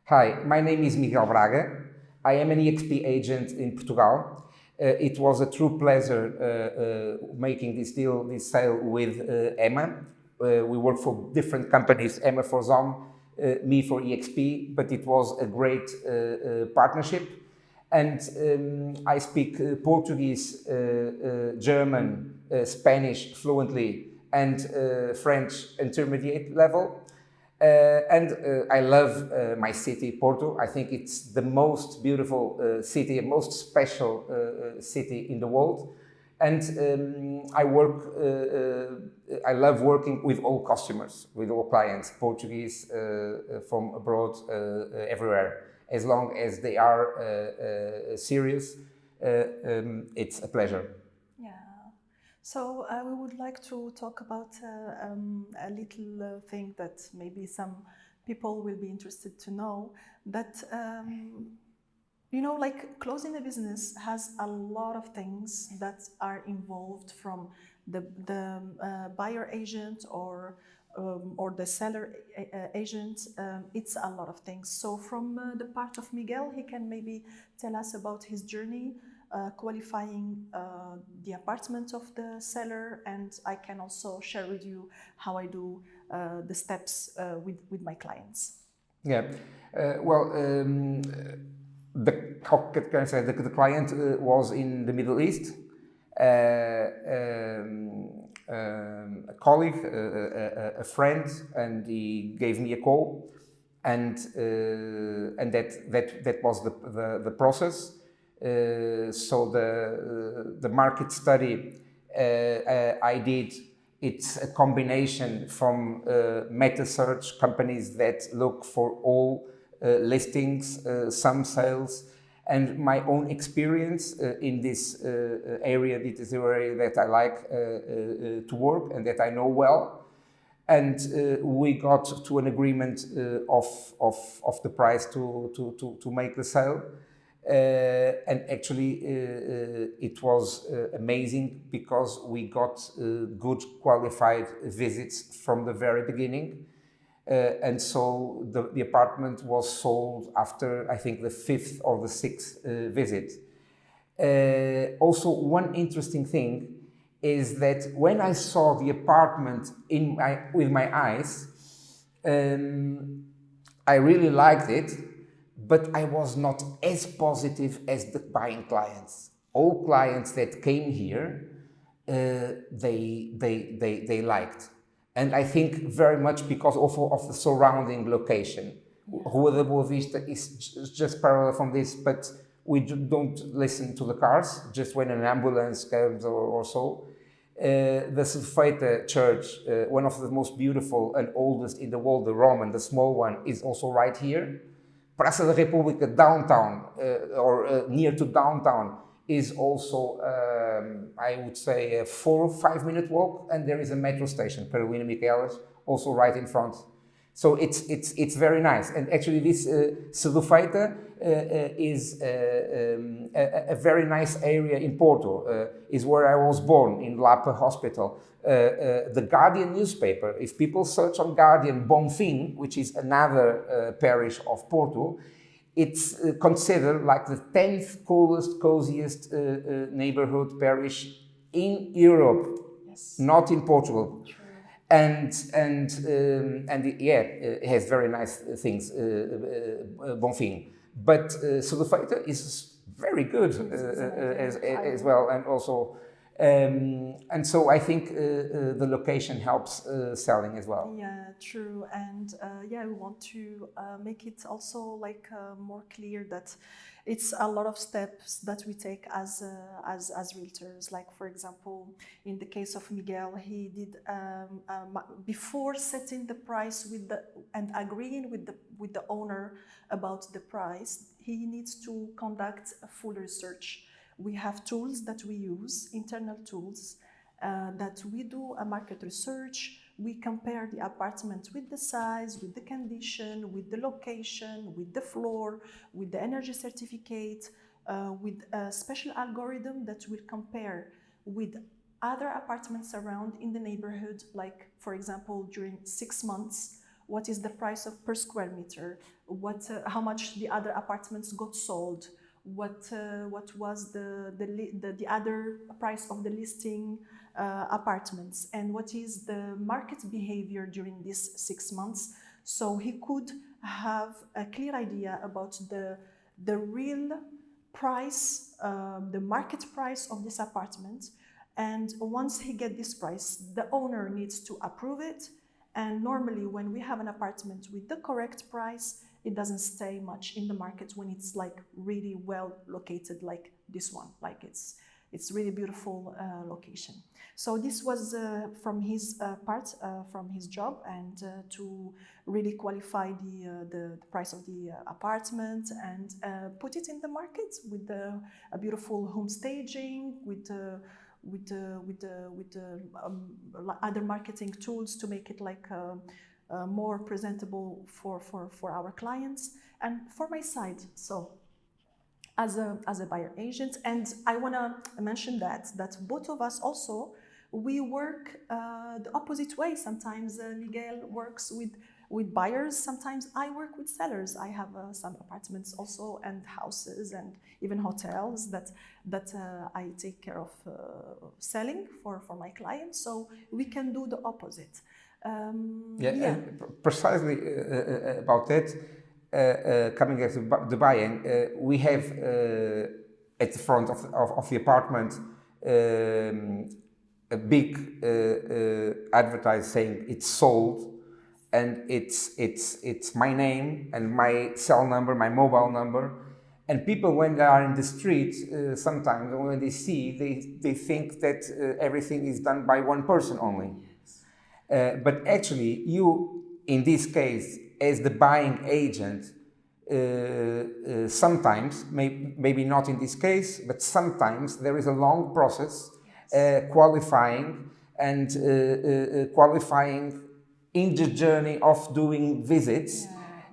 Hi, my name is Miguel Braga. I am an eXp agent in Portugal. It was a true pleasure making this deal, this sale with Emma. We work for different companies, Emma for ZOME, me for eXp, but it was a great partnership. And I speak Portuguese, German, Spanish fluently, and French intermediate level. I love my city, Porto. I think it's the most beautiful city, most special city in the world. And I love working with all customers, with all clients, Portuguese, from abroad, everywhere. As long as they are serious, it's a pleasure. Yeah. So we would like to talk about a little thing that maybe some people will be interested to know, that you know, like closing a business has a lot of things that are involved, from the buyer agent or the seller agent. It's a lot of things. So from the part of Miguel, he can maybe tell us about his journey qualifying the apartment of the seller, and I can also share with you how I do the steps with my clients. Yeah, how can I say, the client was in the Middle East. A colleague, a friend, and he gave me a call, and that was the process. So the market study I did, it's a combination from meta search companies that look for all listings, some sales, and my own experience in this area. This is the area that I like to work and that I know well. And we got to an agreement of the price to make the sale. And actually it was amazing, because we got good qualified visits from the very beginning. And so the apartment was sold after, I think, the 5th or the 6th visit. Also, one interesting thing is that when I saw the apartment with my eyes, I really liked it, but I was not as positive as the buying clients. All clients that came here, they liked. And I think very much because also of the surrounding location. Rua da Boa Vista is just parallel from this, but we don't listen to the cars, just when an ambulance comes or so. The Cedofeita church, one of the most beautiful and oldest in the world, the Roman, the small one, is also right here. Praça da República downtown, near to downtown, is also, I would say, a 4 or 5 minute walk, and there is a metro station, Carolina Michaelis, also right in front. So it's very nice. And actually this Cedofeita is a very nice area in Porto, is where I was born, in Lapa Hospital. The Guardian newspaper, if people search on Guardian, Bonfim, which is another parish of Porto, it's considered like the 10th coolest, coziest neighborhood parish in Europe, yes. Not in Portugal. True. And yeah, it has very nice things, Bonfim. But Cedofeita is very good as well, and also. And so I think the location helps selling as well. Yeah, true. And yeah, we want to make it also like more clear that it's a lot of steps that we take as realtors. Like, for example, in the case of Miguel, he did before setting the price and agreeing with the owner about the price, he needs to conduct a full research. We have tools that we use, internal tools, that we do a market research. We compare the apartment with the size, with the condition, with the location, with the floor, with the energy certificate, with a special algorithm that will compare with other apartments around in the neighborhood, like, for example, during 6 months, what is the price of per square meter, how much the other apartments got sold, what was the other price of the listing apartments, and what is the market behavior during these 6 months, so he could have a clear idea about the real price, the market price of this apartment. And once he gets this price, the owner needs to approve it. And normally when we have an apartment with the correct price, it doesn't stay much in the market when it's like really well located like this one, like it's really beautiful location. So this was from his part, from his job, and to really qualify the price of the apartment and put it in the market with a beautiful home staging, with other marketing tools to make it like more presentable for our clients and for my side. So as a buyer agent, and I want to mention that both of us also, we work the opposite way. Sometimes Miguel works with buyers, sometimes I work with sellers. I have some apartments also, and houses, and even hotels that I take care of selling for my clients. So we can do the opposite. And precisely about that. Coming at the buying, we have at the front of the apartment a big advertise saying it's sold, and it's my name and my cell number, my mobile number. And people, when they are in the street, sometimes when they see, they think that everything is done by one person only. But actually, you, in this case, as the buying agent, sometimes, maybe not in this case, but sometimes there is a long process qualifying and qualifying in the journey of doing visits.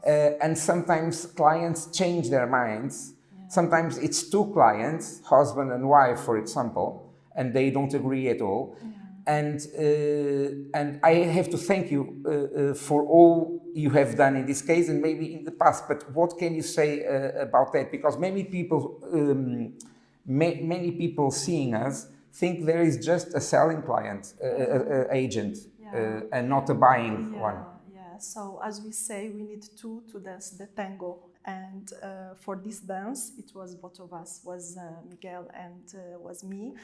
And sometimes clients change their minds. Sometimes it's two clients, husband and wife, for example, and they don't agree at all. And I have to thank you for all you have done in this case and maybe in the past. But what can you say about that? Because many people seeing us think there is just a selling client, agent, and not a buying one. Yeah. So as we say, we need two to dance the tango. And for this dance, it was both of us, was Miguel and was me.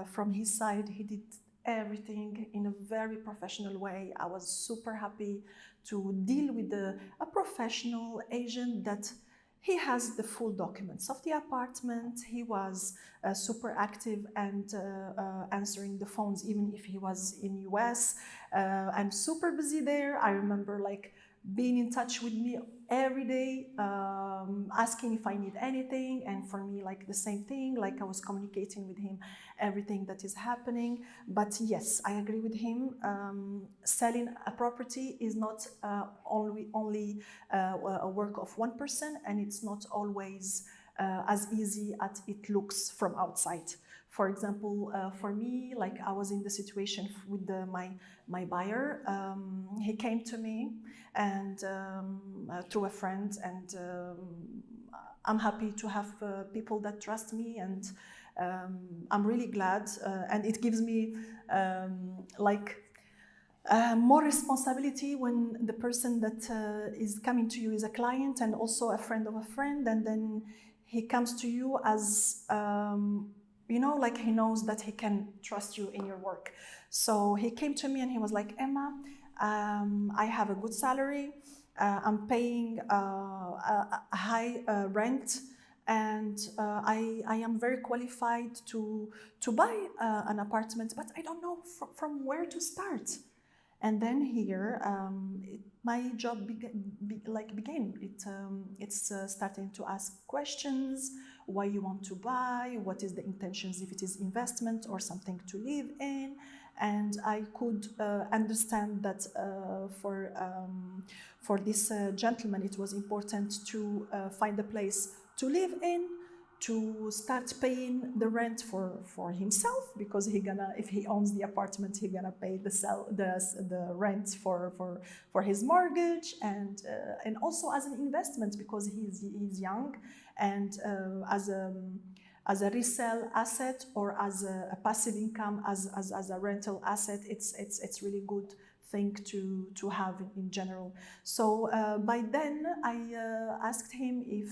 From his side, he did everything in a very professional way. I was super happy to deal with a professional agent that he has the full documents of the apartment. He was super active and answering the phones even if he was in US and super busy there. I remember like being in touch with me every day, asking if I need anything, and for me like the same thing, like I was communicating with him everything that is happening. But yes, I agree with him. Selling a property is not only a work of one person, and it's not always as easy as it looks from outside. For example, for me, like I was in the situation with my buyer. He came to me and through a friend, and I'm happy to have people that trust me, and I'm really glad, and it gives me more responsibility when the person that is coming to you is a client and also a friend of a friend, and then he comes to you as you know, like he knows that he can trust you in your work. So he came to me and he was like, Emma, I have a good salary, I'm paying a high rent, and I am very qualified to buy an apartment, but I don't know from where to start. And then here, my job began. It's starting to ask questions: why you want to buy, what is the intentions, if it is investment or something to live in. And I could understand that for this gentleman, it was important to find a place to live in, to start paying the rent for himself, because if he owns the apartment, he gonna pay the rent for his mortgage, and also as an investment, because he's young, and as a resale asset, or as a passive income, as a rental asset, it's really good thing to have in general. So by then I asked him if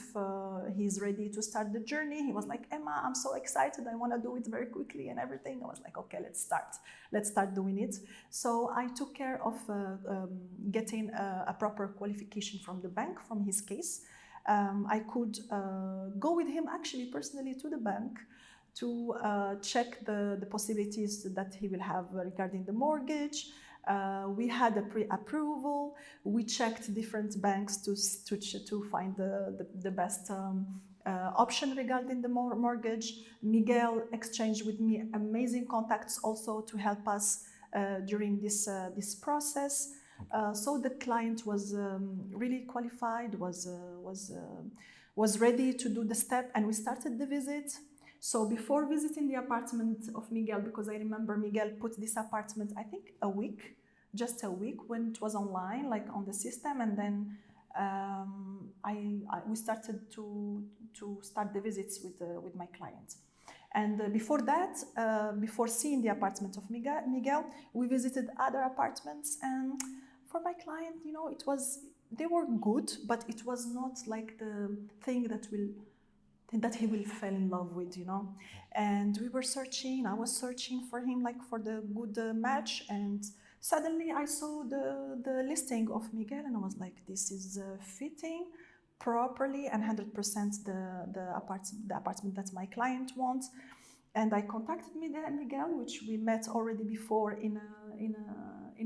he's ready to start the journey. He was like, Emma, I'm so excited, I want to do it very quickly and everything. I was like, okay, let's start doing it. So I took care of getting a proper qualification from the bank, from his case. I could go with him actually personally to the bank to check the possibilities that he will have regarding the mortgage. We had a pre-approval. We checked different banks to find the best option regarding the mortgage. Miguel exchanged with me amazing contacts also to help us during this process. So the client was really qualified, was ready to do the step, and we started the visit. So before visiting the apartment of Miguel, because I remember Miguel put this apartment, I think just a week when it was online, like on the system, and then we started to start the visits with my clients. And before that, before seeing the apartment of Miguel, we visited other apartments, and for my client, you know, they were good, but it was not like the thing that he will fall in love with, you know. And we were searching, I was searching for him, like for the good match, and suddenly I saw the listing of Miguel, and I was like, this is fitting properly and 100% the apartment that my client wants. And I contacted Miguel, which we met already before in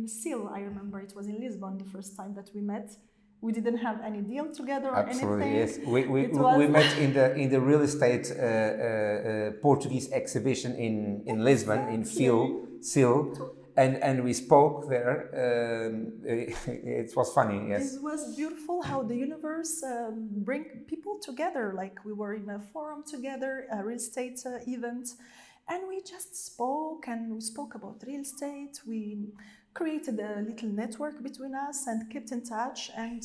Seal. I remember it was in Lisbon the first time that we met. We didn't have any deal together or Absolutely, anything. Yes. We met in the real estate Portuguese exhibition in Lisbon, in Seal, and we spoke there. It was funny, yes. It was beautiful how the universe bring people together. Like, we were in a forum together, a real estate event, and we just spoke, and we spoke about real estate. We created a little network between us and kept in touch, and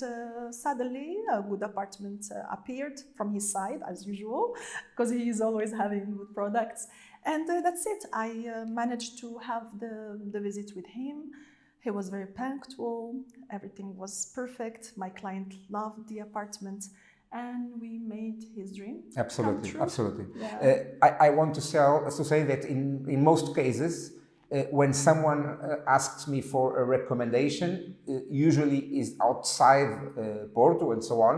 suddenly a good apartment appeared from his side, as usual, because he is always having good products. And that's it. I managed to have the visit with him. He was very punctual, everything was perfect. My client loved the apartment, and we made his dream come true. Absolutely. Yeah. I want to say that in most cases, when someone asks me for a recommendation, usually is outside Porto and so on,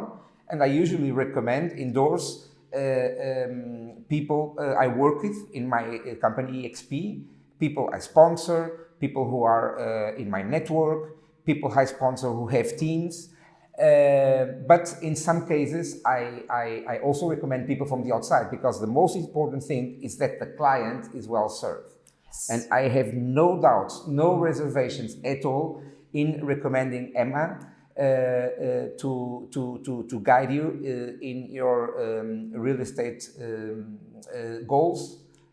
and I usually endorse people I work with in my company eXp, people I sponsor, people who are in my network, people I sponsor who have teams. But in some cases, I also recommend people from the outside, because the most important thing is that the client is well served. Yes. And I have no doubts, no reservations at all in recommending Emma to guide you in your real estate goals,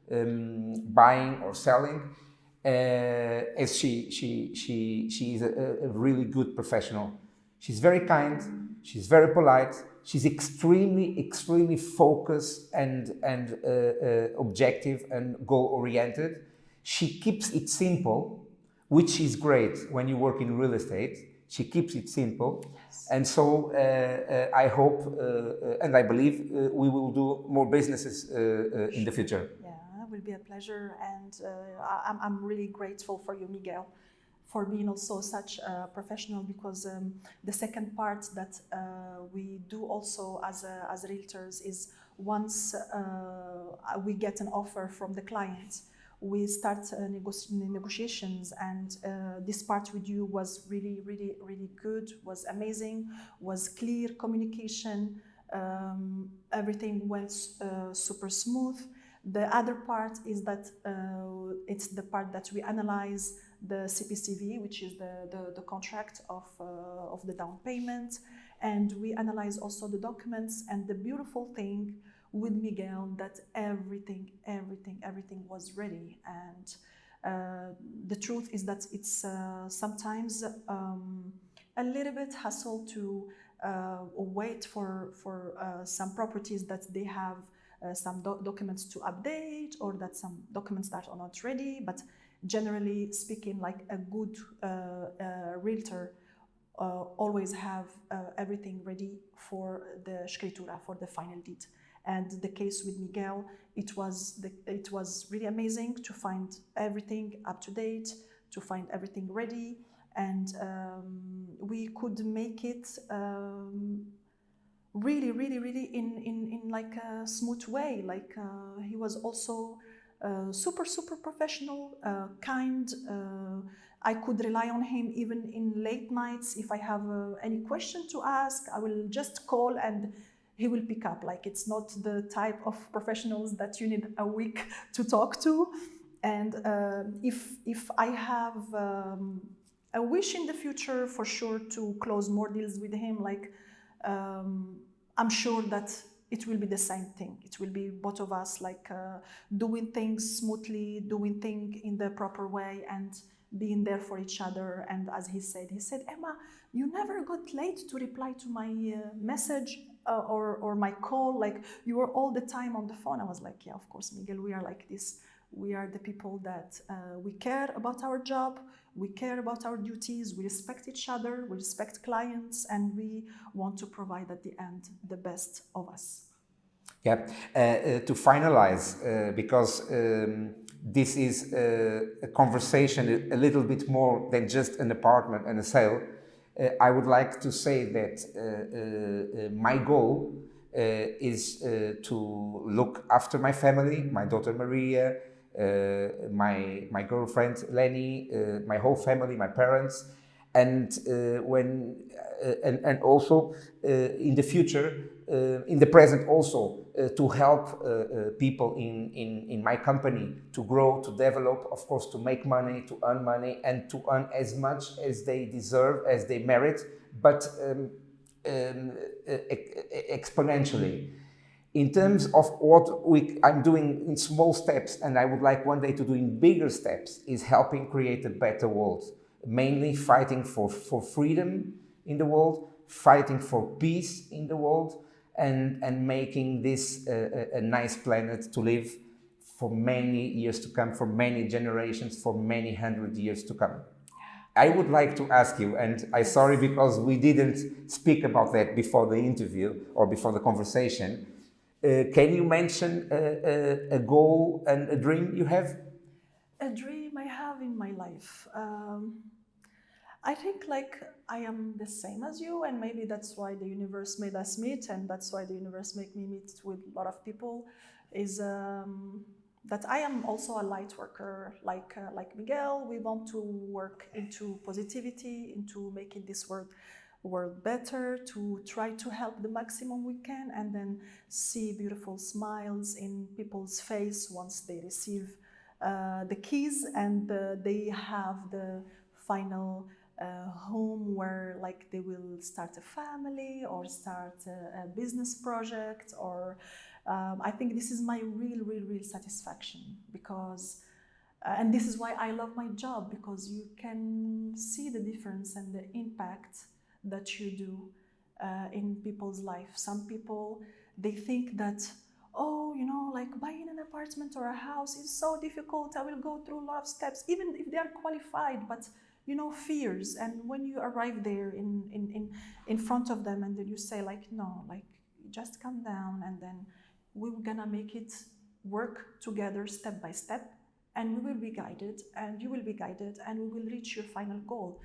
buying or selling. As she is a really good professional. She's very kind, she's very polite, she's extremely focused and objective and goal-oriented. She keeps it simple, which is great when you work in real estate. She keeps it simple. Yes. And so I hope and I believe we will do more businesses in the future. Yeah, it will be a pleasure, and I'm really grateful for you, Miguel, for being also such a professional, because the second part that we do also as realtors is, once we get an offer from the client, we start negotiations, and this part with you was really good, was amazing, was clear communication, everything went super smooth. The other part is that it's the part that we analyze the CPCV, which is the contract of the down payment, and we analyze also the documents. And the beautiful thing with Miguel that everything was ready. And the truth is that it's sometimes a little bit hassle to wait for some properties that they have some documents to update, or that some documents that are not ready. But generally speaking, like a good realtor always have everything ready for the escritura, for the final deed. And the case with Miguel, it was really amazing to find everything up to date, to find everything ready, and we could make it really in like a smooth way. Like he was also super professional, kind. I could rely on him even in late nights. If I have any question to ask, I will just call and he will pick up. Like, it's not the type of professionals that you need a week to talk to. And if I have a wish in the future, for sure, to close more deals with him, like I'm sure that it will be the same thing. It will be both of us, like doing things smoothly, doing things in the proper way, and being there for each other. And as he said, Emma, you never got late to reply to my message or my call. Like, you were all the time on the phone. I was like, yeah, of course, Miguel, we are like this. We are the people that we care about our job, we care about our duties, we respect each other, we respect clients, and we want to provide at the end the best of us. Yeah, to finalize, because this is a conversation a little bit more than just an apartment and a sale. I would like to say that my goal is to look after my family, my daughter Maria, my girlfriend Lenny, my whole family, my parents, and and also in the future, in the present also, to help people in my company to grow, to develop, of course, to make money, to earn money, and to earn as much as they deserve, as they merit, but exponentially. In terms of what I'm doing in small steps, and I would like one day to do in bigger steps, is helping create a better world. Mainly fighting for freedom in the world, fighting for peace in the world, and making this a nice planet to live for many years to come, for many generations, for many 100 years to come. I would like to ask you, and I'm sorry because we didn't speak about that before the interview or before the conversation. Can you mention a goal and a dream you have? A dream I have in my life. I think like I am the same as you, and maybe that's why the universe made us meet, and that's why the universe made me meet with a lot of people, is that I am also a light worker, like Miguel. We want to work into positivity, into making this world better, to try to help the maximum we can, and then see beautiful smiles in people's face once they receive the keys and they have the final home where, like, they will start a family or start a business project, or I think this is my real satisfaction, because and this is why I love my job, because you can see the difference and the impact that you do in people's life. Some people, they think that, oh, you know, like buying an apartment or a house is so difficult, I will go through a lot of steps, even if they are qualified, but you know, fears. And when you arrive there in front of them, and then you say like, no, like, just calm down, and then we're gonna make it work together step by step, and we will be guided, and you will be guided, and we will reach your final goal.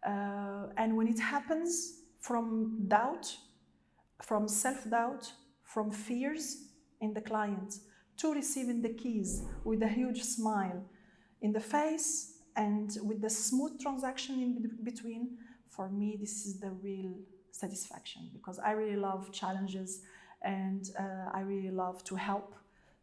And when it happens from doubt, from self-doubt, from fears in the client, to receiving the keys with a huge smile in the face and with the smooth transaction in between, for me, this is the real satisfaction, because I really love challenges, and I really love to help.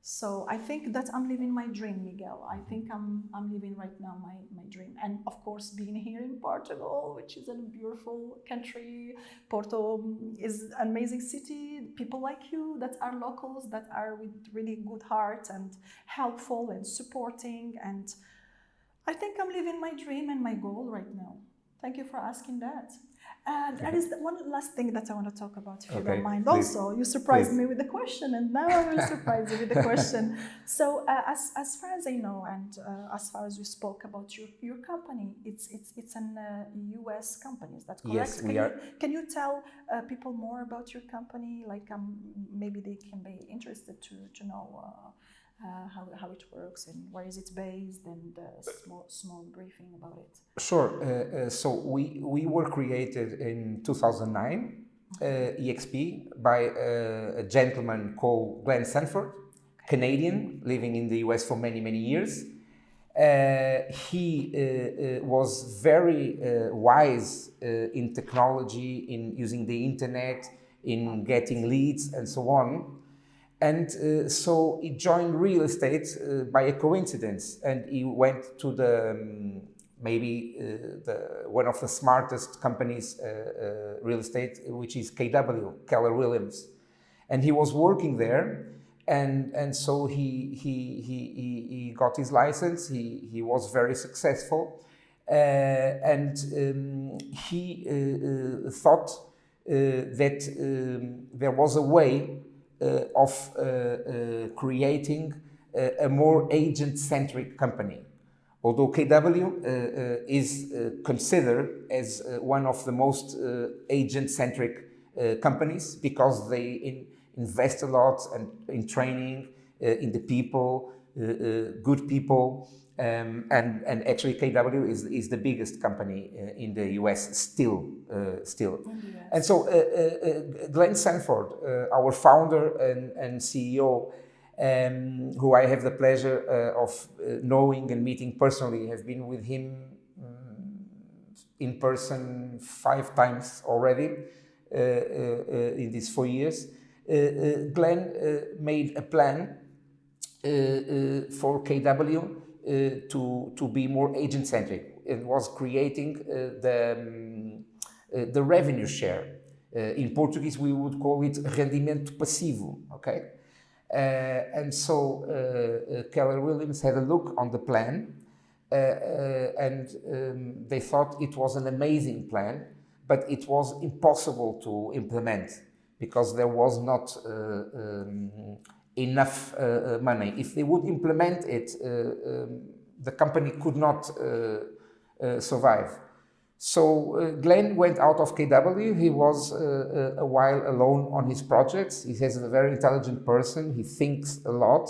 So I think that I'm living my dream, Miguel. I think I'm living right now my dream. And of course, being here in Portugal, which is a beautiful country. Porto is an amazing city. People like you that are locals, that are with really good heart and helpful and supporting. And I think I'm living my dream and my goal right now. Thank you for asking that. And there is one last thing that I want to talk about, if you don't mind. Please. Also, you surprised Please. me with the question, and now I will surprise you with the question. So, as far as I know, and as far as we spoke about your company, it's an U.S. company. Is that correct? Yes, we are. Can you tell people more about your company? Like, maybe they can be interested to know. How it works and where is it based, and small briefing about it. Sure. So we were created in 2009, eXp, by a gentleman called Glenn Sanford, Canadian, living in the US for many, many years. He was very wise in technology, in using the internet, in getting leads and so on. And so he joined real estate by a coincidence, and he went to the one of the smartest companies real estate, which is KW, Keller Williams, and he was working there, and so he got his license. He was very successful, and he thought that there was a way of creating a more agent-centric company. Although KW is considered as one of the most agent-centric companies, because they invest a lot in training, in the people, good people, and actually KW is the biggest company in the US still. And so Glenn Sanford, our founder and CEO, who I have the pleasure of knowing and meeting personally, have been with him in person 5 times already in these 4 years. Glenn made a plan for KW to be more agent-centric. It was creating the revenue share. In Portuguese, we would call it rendimento passivo, okay? And so Keller Williams had a look on the plan, and they thought it was an amazing plan, but it was impossible to implement because there was not enough money. If they would implement it, the company could not survive. So Glenn went out of KW. He was a while alone on his projects. He is a very intelligent person. He thinks a lot.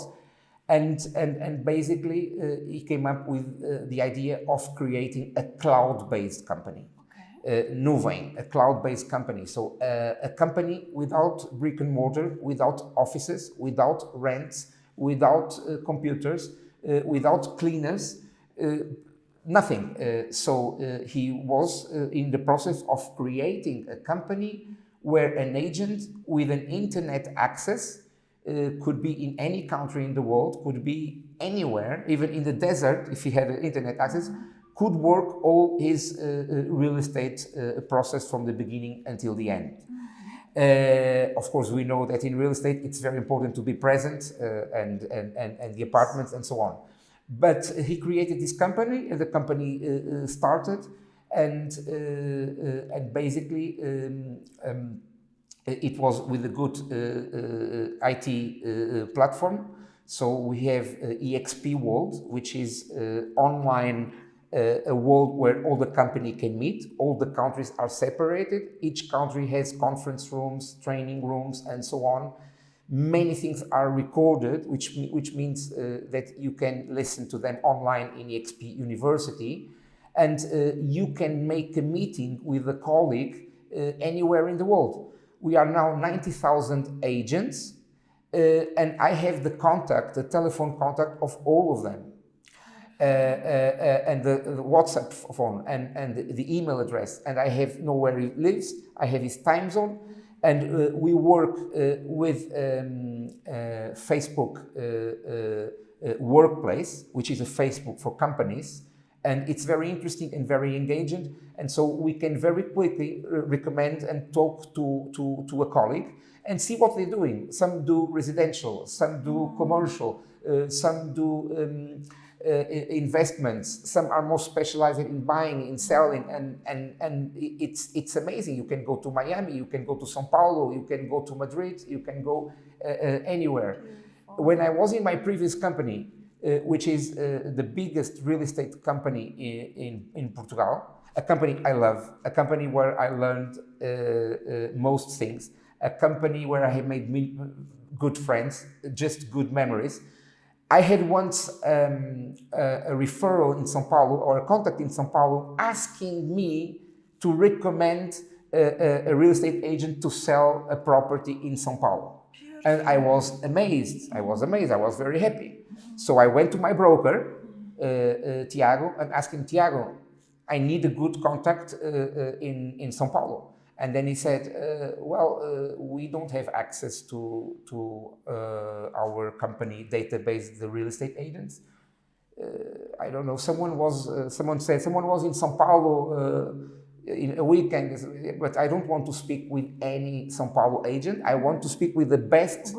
And basically he came up with the idea of creating a cloud-based company. Nuvem, a cloud-based company. So a company without brick and mortar, without offices, without rents, without computers, without cleaners, nothing. So he was in the process of creating a company where an agent with an internet access could be in any country in the world, could be anywhere, even in the desert, if he had an internet access, could work all his real estate process from the beginning until the end. Of course, we know that in real estate it's very important to be present and the apartments and so on. But he created this company, and the company started, and basically it was with a good IT platform. So we have eXp World, which is online. A world where all the company can meet, all the countries are separated, each country has conference rooms, training rooms, and so on. Many things are recorded, which means that you can listen to them online in eXp University, and you can make a meeting with a colleague anywhere in the world. We are now 90,000 agents, and I have the telephone contact of all of them. And the WhatsApp phone and the email address, and I know where he lives, I have his time zone, And we work with Facebook Workplace, which is a Facebook for companies. And it's very interesting and very engaging. And so we can very quickly recommend and talk to a colleague and see what they're doing. Some do residential, some do commercial, some do investments, some are more specialized in buying, in selling, and it's amazing. You can go to Miami, you can go to São Paulo, you can go to Madrid, you can go anywhere. When I was in my previous company, which is the biggest real estate company in Portugal, a company I love, a company where I learned most things, a company where I have made good friends, just good memories. I had once a referral in São Paulo, or a contact in São Paulo, asking me to recommend a real estate agent to sell a property in São Paulo. And I was amazed. I was very happy. So I went to my broker, Tiago, and asked him, Tiago, I need a good contact in São Paulo. And then he said, we don't have access to our company database, the real estate agents. I don't know, someone said someone was in São Paulo in a weekend, but I don't want to speak with any São Paulo agent. I want to speak with the best,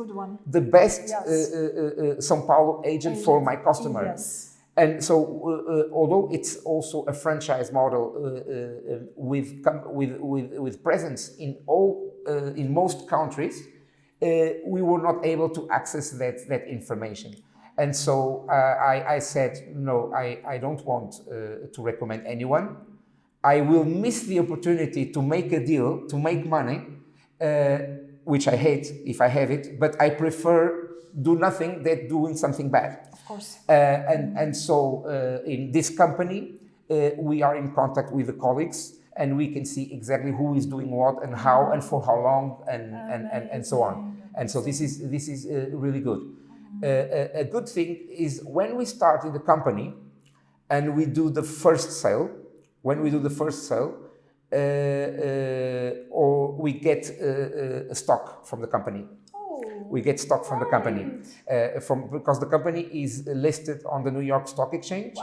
São Paulo agent for my customer. Yes. And so, although it's also a franchise model with presence in most countries, we were not able to access that information. And so I said, no, I don't want to recommend anyone. I will miss the opportunity to make a deal, to make money, which I hate if I have it, but I prefer do nothing than doing something bad. Of course. And so in this company, we are in contact with the colleagues, and we can see exactly who is doing what and how and for how long and so on. And so this is really good. A good thing is when we start in the company and we do the first sale, or we get a stock from the company. We get stock from the company because the company is listed on the New York Stock Exchange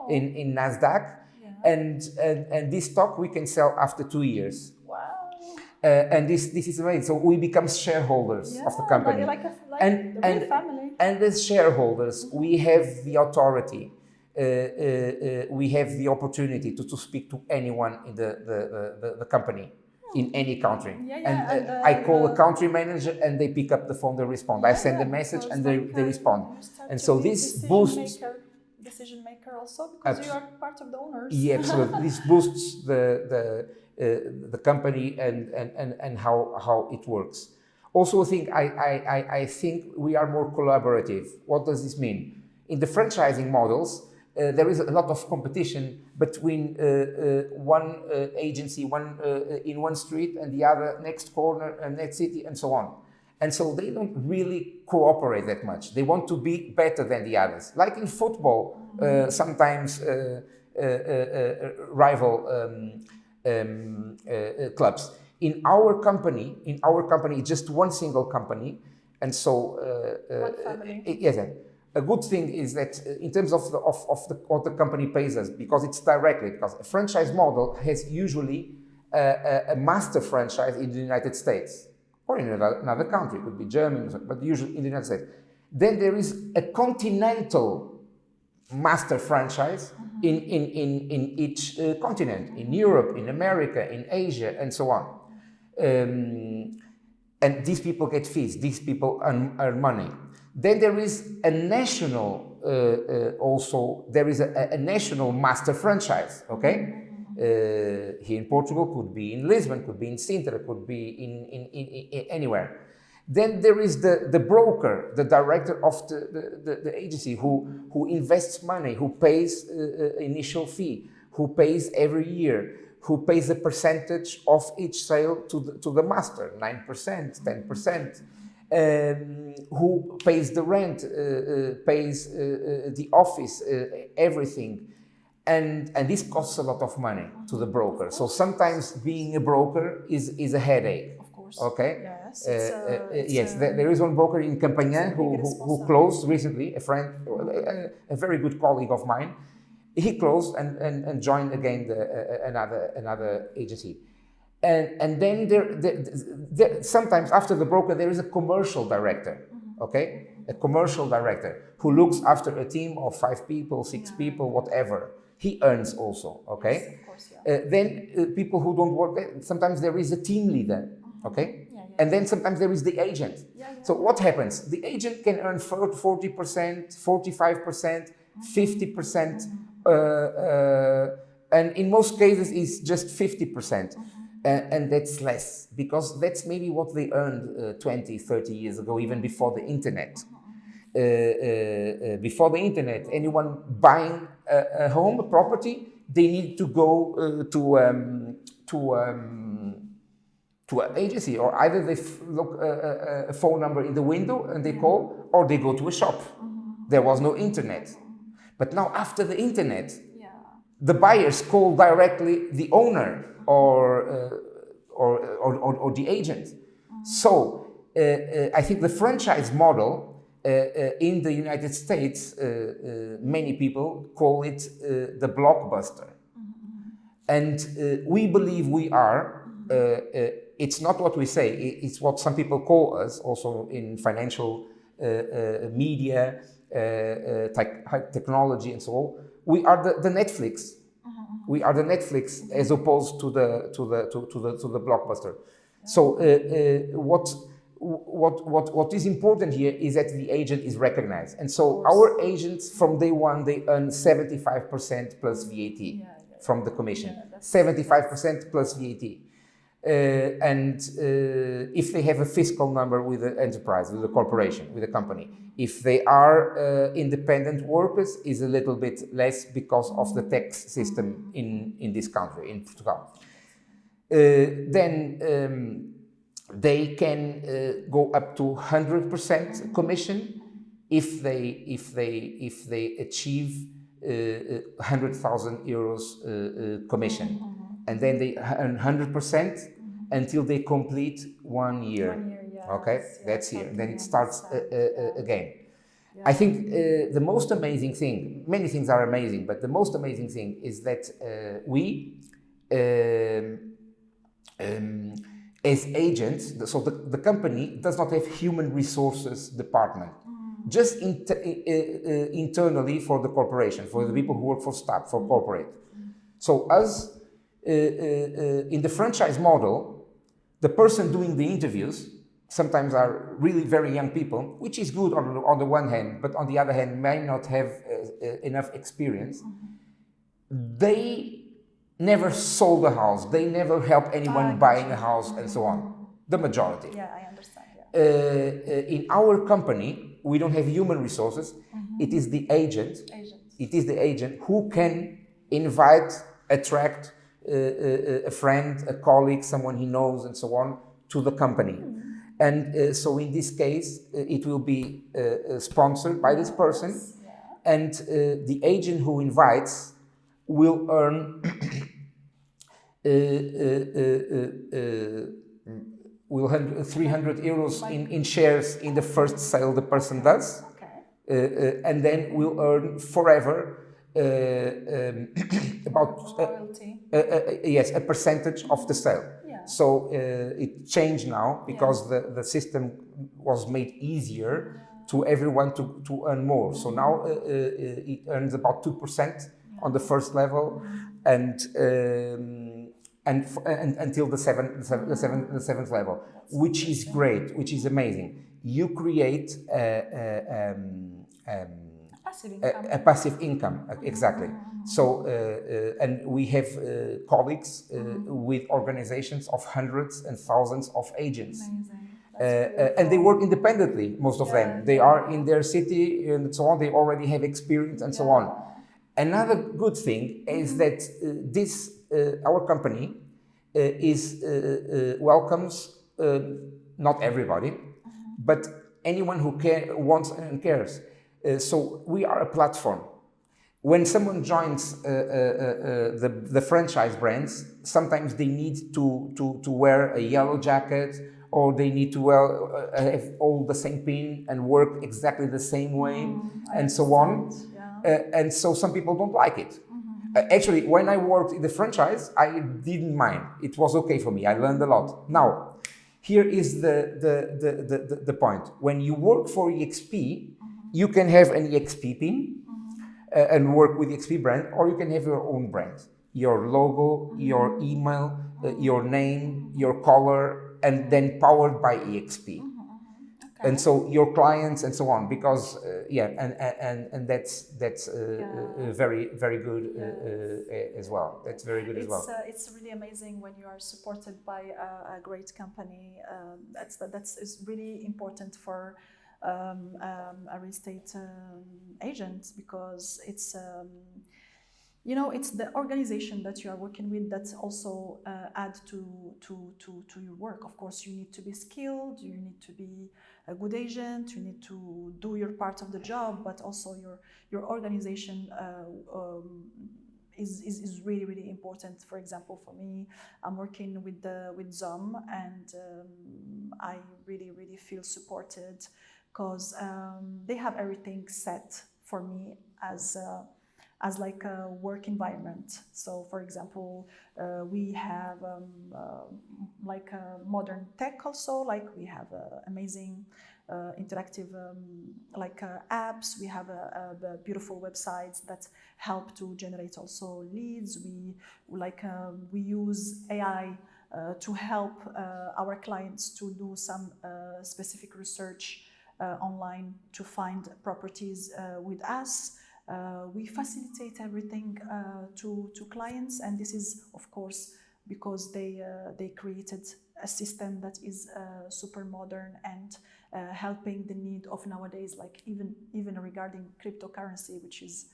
in NASDAQ, and this stock we can sell after 2 years. Wow! And this is amazing. So we become shareholders of the company, like a real family. And as shareholders, we have the authority. We have the opportunity to speak to anyone in the company. In any country. And I call a country manager and they pick up the phone, they respond. I send a message and they respond. And so this boosts... Decision maker also, because you are part of the owners. Yeah, absolutely. This boosts the company and how it works. Also, I think we are more collaborative. What does this mean? In the franchising models, there is a lot of competition between one agency, in one street and the other next corner and next city and so on. And so they don't really cooperate that much. They want to be better than the others. Like in football, sometimes rival clubs. In our company, just one single company, and so one family. Yes. A good thing is that in terms of what the company pays us, because it's directly, because a franchise model has usually a master franchise in the United States or in another country, it could be Germany, but usually in the United States. Then there is a continental master franchise in each continent, in Europe, in America, in Asia, and so on. And these people get fees, these people earn money. Then there is a national, a national master franchise, okay? Here in Portugal, could be in Lisbon, could be in Sintra, could be in anywhere. Then there is the broker, the director of the agency who invests money, who pays initial fee, who pays every year, who pays a percentage of each sale to the master, 9%, 10%. Who pays the rent, pays the office, everything. And this costs a lot of money to the broker. So sometimes being a broker is a headache. Of course. course. Okay. Yes. Yes, there is one broker in Campanhã who closed recently. A friend, a very good colleague of mine, he closed and joined again another agency. And then there sometimes after the broker there is a commercial director, okay, a commercial director who looks after a team of 5 people, 6 people, whatever. He earns also, okay. Yes, of course, yeah. Then people who don't work there, sometimes there is a team leader, okay, and then sometimes there is the agent. So what happens? The agent can earn 40%, 45%, 50%, and in most cases it's just 50%. And that's less, because that's maybe what they earned 20, 30 years ago, even before the internet. Before the internet, anyone buying a home, a property, they need to go to an agency, or either they look a phone number in the window and they call, or they go to a shop. There was no internet. But now after the internet, the buyers call directly the owner or the agent. So I think the franchise model in the United States, many people call it the blockbuster. And we believe we are, it's not what we say, it's what some people call us, also in financial media, technology and so on. We are the Netflix. We are the Netflix as opposed to the blockbuster. So what is important here is that the agent is recognized, and so our agents from day one they earn 75% plus VAT from the commission, 75% plus VAT. And if they have a fiscal number with the enterprise, with the corporation, with the company. If they are independent workers, is a little bit less because of the tax system in this country, in Portugal. Then they can go up to 100% commission if they achieve 100,000 euros commission. And then they earn 100% until they complete 1 year. 1 year, yes, Okay, yes, that's here. totally Then it starts again. Yeah. I think the most amazing thing, many things are amazing, but the most amazing thing is that we, as agents, so the company does not have human resources department. Just internally for the corporation, for the people who work for staff, for corporate. So us, in the franchise model, the person doing the interviews sometimes are really very young people, which is good on the one hand, but on the other hand may not have enough experience. They never sold a house, they never help anyone buying a house and so on. The majority. Yeah, I understand. Yeah. In our company, we don't have human resources. It is the agent. It is the agent who can invite, attract a friend, a colleague, someone he knows, and so on, to the company. And so in this case, it will be sponsored by this person, and the agent who invites will earn will earn 300 euros in shares in the first sale the person does, and then will earn forever about yes, a percentage of the sale. So it changed now because the system was made easier to everyone to earn more. So now it earns about 2% on the first level, and until the seventh level, which is great, which is amazing. You create a passive income, exactly. So, and we have colleagues with organizations of hundreds and thousands of agents. And they work independently, most of them. They are in their city and so on, they already have experience and so on. Another good thing is that this, our company welcomes not everybody, but anyone who wants and cares. So we are a platform. When someone joins the franchise brands, sometimes they need to wear a yellow jacket or they need to have all the same pin and work exactly the same way, and so on. And so some people don't like it. Actually, when I worked in the franchise, I didn't mind. It was okay for me. I learned a lot. Now, here is the point. When you work for eXp, you can have an eXp pin and work with eXp brand, or you can have your own brand. Your logo, your email, your name, your color, and then powered by eXp. And so your clients and so on, because and that's very good as well. That's very good as well. It's really amazing when you are supported by a great company. That's really important for a real estate agent, because it's it's the organization that you are working with that also add to your work. Of course, you need to be skilled, you need to be a good agent, you need to do your part of the job, but also your organization is really important. For example, for me, I'm working with ZOME, and I really feel supported, because they have everything set for me as like a work environment. So for example, we have like a modern tech also, like we have amazing interactive apps. We have the beautiful websites that help to generate also leads. We use AI to help our clients to do some specific research online to find properties with us. We facilitate everything to clients, and this is of course because they created a system that is super modern and helping the need of nowadays, like even regarding cryptocurrency, which is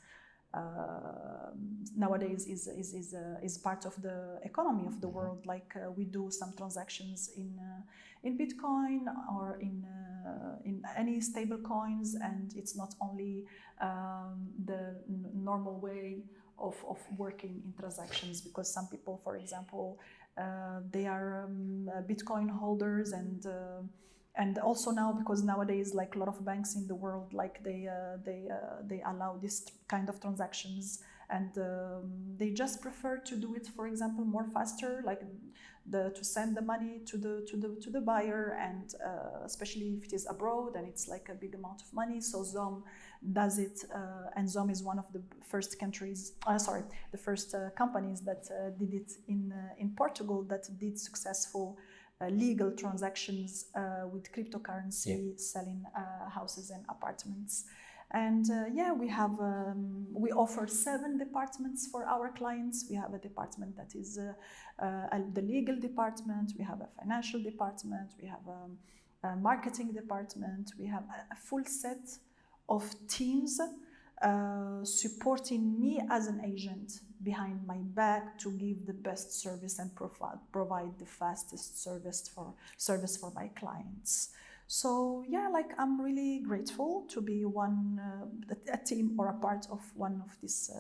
nowadays is part of the economy of the world. Like we do some transactions in Bitcoin or in any stable coins, and it's not only the normal way of working in transactions, because some people, for example, they are Bitcoin holders, and also now, because nowadays, like a lot of banks in the world, like they allow this kind of transactions, and they just prefer to do it, for example, more faster, like to send the money to the buyer, and especially if it is abroad and it's like a big amount of money. So ZOME does it, and ZOME is one of the first countries, the first companies that did it in Portugal, that did successful legal transactions with cryptocurrency, selling houses and apartments. And we offer 7 departments for our clients. We have a department that is the legal department, we have a financial department, we have a marketing department, we have a full set of teams supporting me as an agent behind my back to give the best service and provide the fastest service for my clients. So yeah, like I'm really grateful to be a team or a part of one of these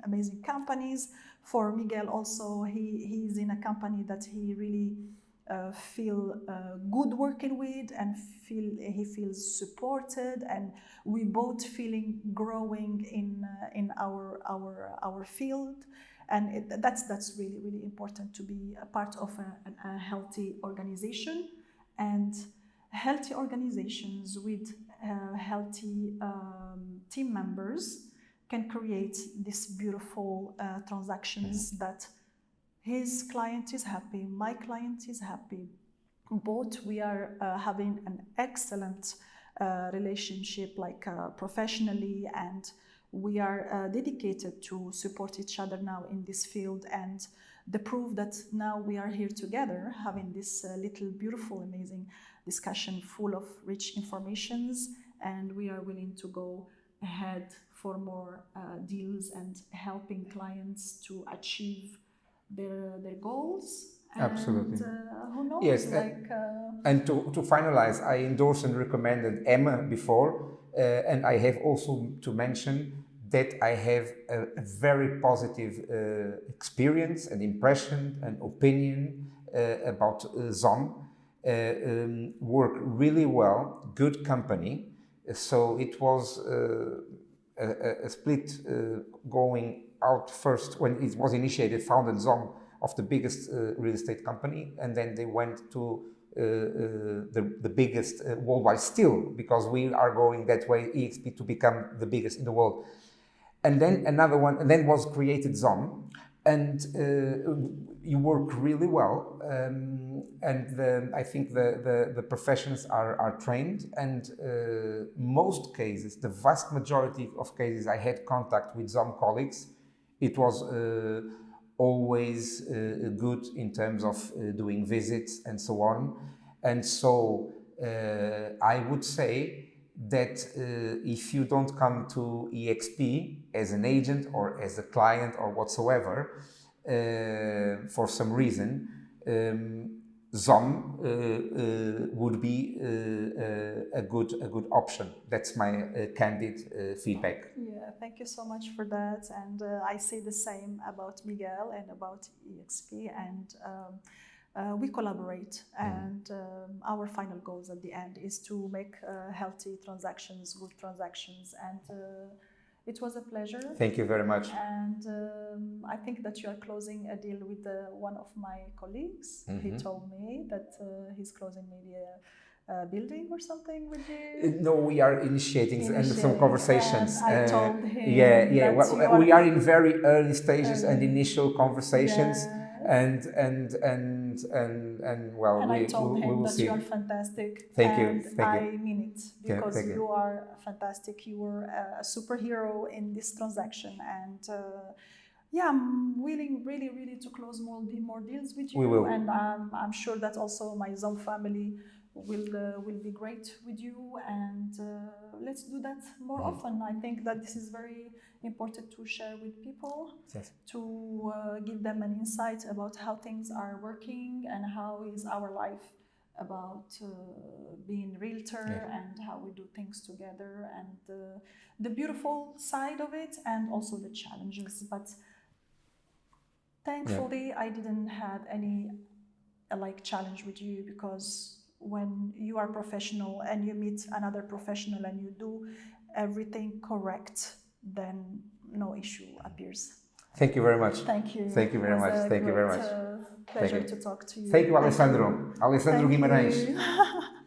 amazing companies. For Miguel also, he's in a company that he really feel good working with, and he feels supported, and we both feeling growing in our field. And that's really important, to be a part of a healthy organization. And healthy organizations with healthy team members can create these beautiful transactions that his client is happy, my client is happy. Both we are having an excellent relationship, like professionally, and we are dedicated to support each other now in this field. And the proof that now we are here together having this little beautiful amazing discussion full of rich informations, and we are willing to go ahead for more deals and helping clients to achieve their goals. Absolutely. And who knows? Yes, and to finalize, I endorsed and recommended Emma before, and I have also to mention that I have a very positive experience and impression and opinion about ZOME. work really well, good company. So it was a split going out first when it was initiated, founded ZOME of the biggest real estate company, and then they went to the biggest worldwide still, because we are going that way, eXp, to become the biggest in the world. And then another one, and then was created ZOME, and you work really well, and I think the professions are trained, and most cases, the vast majority of cases I had contact with ZOME colleagues, it was always good in terms of doing visits and so on. And so I would say that if you don't come to eXp as an agent or as a client or whatsoever, for some reason, ZOME would be a good option. That's my candid feedback. Yeah, thank you so much for that. And I say the same about Miguel and about eXp. And we collaborate. And our final goals at the end is to make healthy transactions, good transactions. And it was a pleasure. Thank you very much. And I think that you are closing a deal with one of my colleagues. He told me that he's closing maybe a building or something with you. No, we are initiating some conversations. And I told him well, we are in very early stages and initial conversations. Yeah. And well, and we I told him will that see. you are fantastic. Thank you. And Thank I you. mean it, because Thank you. you are fantastic. You were a superhero in this transaction, and yeah, I'm willing really to close more deals with you. We will. And I'm sure that also my ZOME family will be great with you, and let's do that more often. I think that this is very important to share with people, Yes. to give them an insight about how things are working and how is our life about being realtor and how we do things together, and the beautiful side of it and also the challenges. But thankfully I didn't have any challenge with you, because when you are professional and you meet another professional and you do everything correct, then no issue appears. Thank you very much. Thank you. Thank you very much. Thank you very much. Pleasure to talk to you. Thank you, Alessandro. Alessandro Thank Guimarães. you.